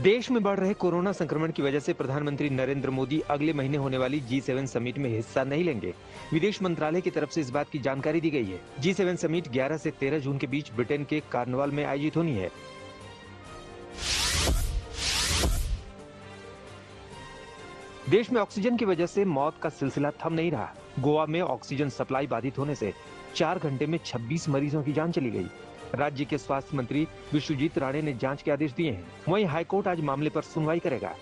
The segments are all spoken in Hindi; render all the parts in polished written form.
देश में बढ़ रहे कोरोना संक्रमण की वजह से प्रधानमंत्री नरेंद्र मोदी अगले महीने होने वाली G7 समिट में हिस्सा नहीं लेंगे। विदेश मंत्रालय की तरफ से इस बात की जानकारी दी गई है। G7 समिट 11 से 13 जून के बीच ब्रिटेन के कार्नवाल में आयोजित होनी है। देश में ऑक्सीजन की वजह से मौत का सिलसिला थम नहीं रहा। गोवा में ऑक्सीजन सप्लाई बाधित होने से 4 घंटे में 26 मरीजों की जान चली गई। राज्य के स्वास्थ्य मंत्री विश्वजीत राणे ने जांच के आदेश दिए हैं। वहीं हाईकोर्ट आज मामले पर सुनवाई करेगा।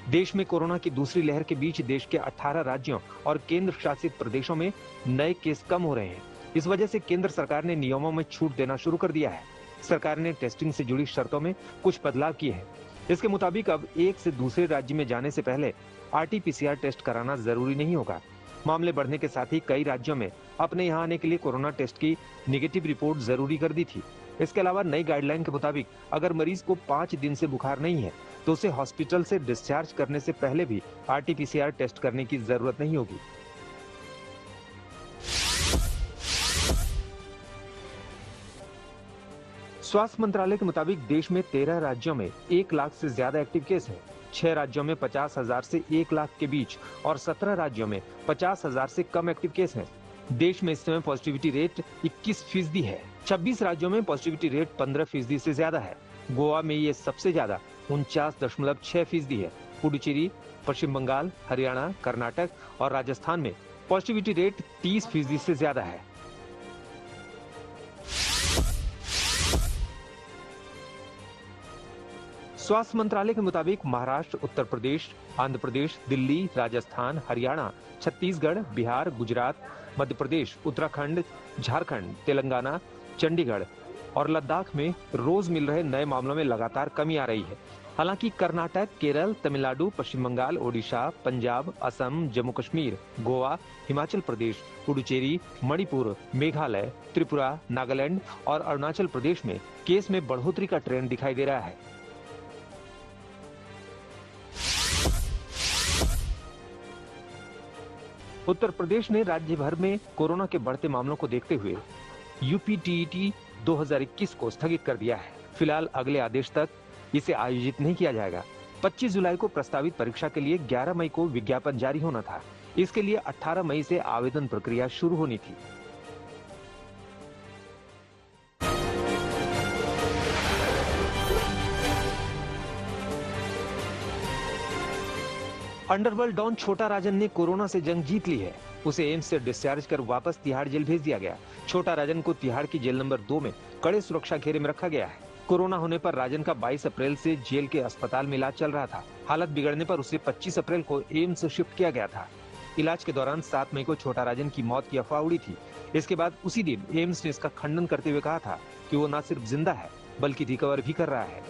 देश में कोरोना की दूसरी लहर के बीच देश के 18 राज्यों और केंद्र शासित प्रदेशों में नए केस कम हो रहे हैं। इस वजह से केंद्र सरकार ने नियमों में छूट देना शुरू कर दिया है। सरकार ने टेस्टिंग से जुड़ी शर्तों में कुछ बदलाव किए हैं। इसके मुताबिक अब एक से दूसरे राज्य में जाने से पहले RT-PCR टेस्ट कराना जरूरी नहीं होगा। मामले बढ़ने के साथ ही कई राज्यों में अपने यहां आने के लिए कोरोना टेस्ट की नेगेटिव रिपोर्ट जरूरी कर दी थी। इसके अलावा नई गाइडलाइन के मुताबिक अगर मरीज को 5 दिन से बुखार नहीं है तो उसे हॉस्पिटल से डिस्चार्ज करने से पहले भी RT-PCR टेस्ट करने की जरूरत नहीं होगी। स्वास्थ्य मंत्रालय के मुताबिक देश में 13 राज्यों में 1 लाख से ज्यादा एक्टिव केस हैं। 6 राज्यों में 50,000 से 1 लाख के बीच और 17 राज्यों में 50,000 से कम एक्टिव केस हैं। देश में इस समय पॉजिटिविटी रेट 21% है। 26 राज्यों में पॉजिटिविटी रेट 15% से ज्यादा है। गोवा में ये सबसे ज्यादा 49.6% है। पुडुचेरी, पश्चिम बंगाल, हरियाणा, कर्नाटक और राजस्थान में पॉजिटिविटी रेट 30% से ज्यादा है। स्वास्थ्य मंत्रालय के मुताबिक महाराष्ट्र, उत्तर प्रदेश, आंध्र प्रदेश, दिल्ली, राजस्थान, हरियाणा, छत्तीसगढ़, बिहार, गुजरात, मध्य प्रदेश, उत्तराखंड, झारखंड, तेलंगाना, चंडीगढ़ और लद्दाख में रोज मिल रहे नए मामलों में लगातार कमी आ रही है। हालांकि कर्नाटक, केरल, तमिलनाडु, पश्चिम बंगाल, ओडिशा, पंजाब, असम, जम्मू कश्मीर, गोवा, हिमाचल प्रदेश, पुडुचेरी, मणिपुर, मेघालय, त्रिपुरा, नागालैंड और अरुणाचल प्रदेश में केस में बढ़ोतरी का ट्रेंड दिखाई दे रहा है। उत्तर प्रदेश ने राज्य भर में कोरोना के बढ़ते मामलों को देखते हुए UPTET 2021 को स्थगित कर दिया है। फिलहाल अगले आदेश तक इसे आयोजित नहीं किया जाएगा। 25 जुलाई को प्रस्तावित परीक्षा के लिए 11 मई को विज्ञापन जारी होना था। इसके लिए 18 मई से आवेदन प्रक्रिया शुरू होनी थी। अंडरवर्ल्ड डॉन छोटा राजन ने कोरोना से जंग जीत ली है। उसे एम्स से डिस्चार्ज कर वापस तिहाड़ जेल भेज दिया गया। छोटा राजन को तिहाड़ की जेल नंबर 2 में कड़े सुरक्षा घेरे में रखा गया है। कोरोना होने पर राजन का 22 अप्रैल से जेल के अस्पताल में इलाज चल रहा था। हालत बिगड़ने पर उसे 25 अप्रैल को एम्स शिफ्ट किया गया था। इलाज के दौरान 7 मई को छोटा राजन की मौत की अफवाह उड़ी थी। इसके बाद उसी दिन एम्स ने इसका खंडन करते हुए कहा था कि वो न सिर्फ जिंदा है बल्कि रिकवर भी कर रहा है।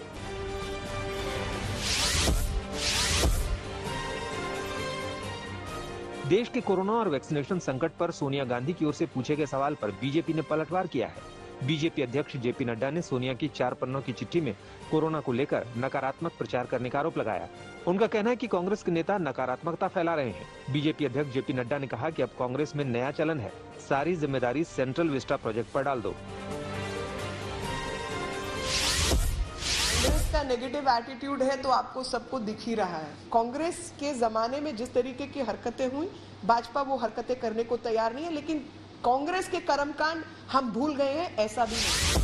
देश के कोरोना और वैक्सीनेशन संकट पर सोनिया गांधी की ओर से पूछे गए सवाल पर बीजेपी ने पलटवार किया है। बीजेपी अध्यक्ष JP नड्डा ने सोनिया की 4 पन्नों की चिट्ठी में कोरोना को लेकर नकारात्मक प्रचार करने का आरोप लगाया। उनका कहना है कि कांग्रेस के नेता नकारात्मकता फैला रहे हैं। बीजेपी अध्यक्ष JP नड्डा ने कहा कि अब कांग्रेस में नया चलन है, सारी जिम्मेदारी सेंट्रल विस्टा प्रोजेक्ट पर डाल दो। कांग्रेस का नेगेटिव एटीट्यूड है तो आपको सबको दिख ही रहा है। कांग्रेस के जमाने में जिस तरीके की हरकतें हुई, भाजपा वो हरकतें करने को तैयार नहीं है, लेकिन कांग्रेस के कर्मकांड हम भूल गए हैं, ऐसा भी नहीं।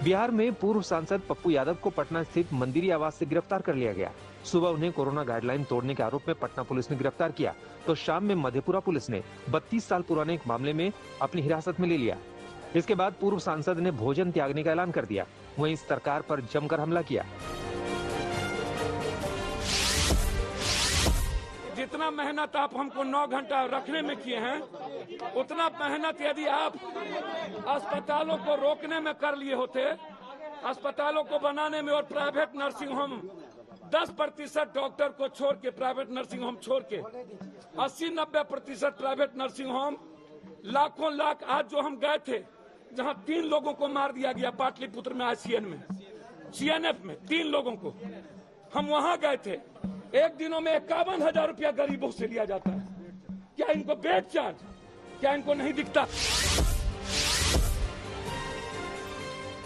बिहार में पूर्व सांसद पप्पू यादव को पटना स्थित मंदिरी आवास से गिरफ्तार कर लिया गया। सुबह उन्हें कोरोना गाइडलाइन तोड़ने के आरोप में पटना पुलिस ने गिरफ्तार किया, तो शाम में मधेपुरा पुलिस ने 32 साल पुराने एक मामले में अपनी हिरासत में ले लिया। इसके बाद पूर्व सांसद ने भोजन त्यागने का ऐलान कर दिया। वहीं सरकार पर जमकर हमला किया। जितना मेहनत आप हमको 9 घंटा रखने में किए हैं, उतना मेहनत यदि आप अस्पतालों को रोकने में कर लिए होते, अस्पतालों को बनाने में और प्राइवेट नर्सिंग होम 10% डॉक्टर को छोड़ के, प्राइवेट नर्सिंग होम छोड़ के 80-90% प्राइवेट नर्सिंग होम, लाखों लाख। आज जो हम गए थे जहां 3 लोगों को मार दिया गया पाटलिपुत्र में, ICN में, CNF में 3 लोगों को, हम वहां गए थे। एक दिनों में 51,000 रुपया गरीबों से लिया जाता है। क्या इनको बेड चार्ज क्या इनको नहीं दिखता?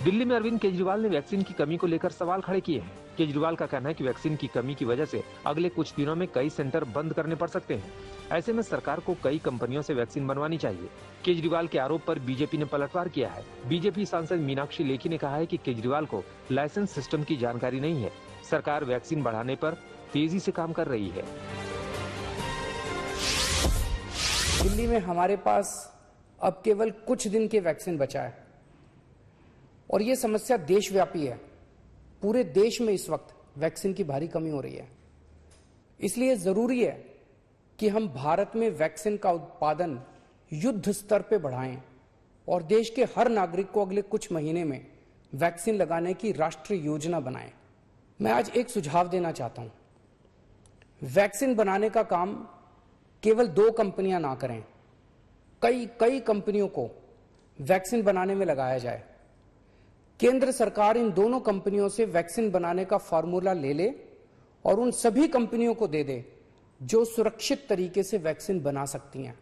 दिल्ली में अरविंद केजरीवाल ने वैक्सीन की कमी को लेकर सवाल खड़े किए हैं। केजरीवाल का कहना है कि वैक्सीन की कमी की वजह से अगले कुछ दिनों में कई सेंटर बंद करने पड़ सकते हैं। ऐसे में सरकार को कई कंपनियों से वैक्सीन बनवानी चाहिए। केजरीवाल के आरोप पर बीजेपी ने पलटवार किया है। बीजेपी सांसद मीनाक्षी लेखी ने कहा है कि केजरीवाल को लाइसेंस सिस्टम की जानकारी नहीं है। सरकार वैक्सीन बढ़ाने पर तेजी से काम कर रही है। दिल्ली में हमारे पास अब केवल कुछ दिन के वैक्सीन बचा है और ये समस्या देशव्यापी है। पूरे देश में इस वक्त वैक्सीन की भारी कमी हो रही है। इसलिए जरूरी है कि हम भारत में वैक्सीन का उत्पादन युद्ध स्तर पे बढ़ाएं और देश के हर नागरिक को अगले कुछ महीने में वैक्सीन लगाने की राष्ट्रीय योजना बनाएं। मैं आज एक सुझाव देना चाहता हूं। वैक्सीन बनाने का काम केवल 2 कंपनियां ना करें, कई कंपनियों को वैक्सीन बनाने में लगाया जाए। केंद्र सरकार इन दोनों कंपनियों से वैक्सीन बनाने का फार्मूला ले ले और उन सभी कंपनियों को दे दे जो सुरक्षित तरीके से वैक्सीन बना सकती हैं।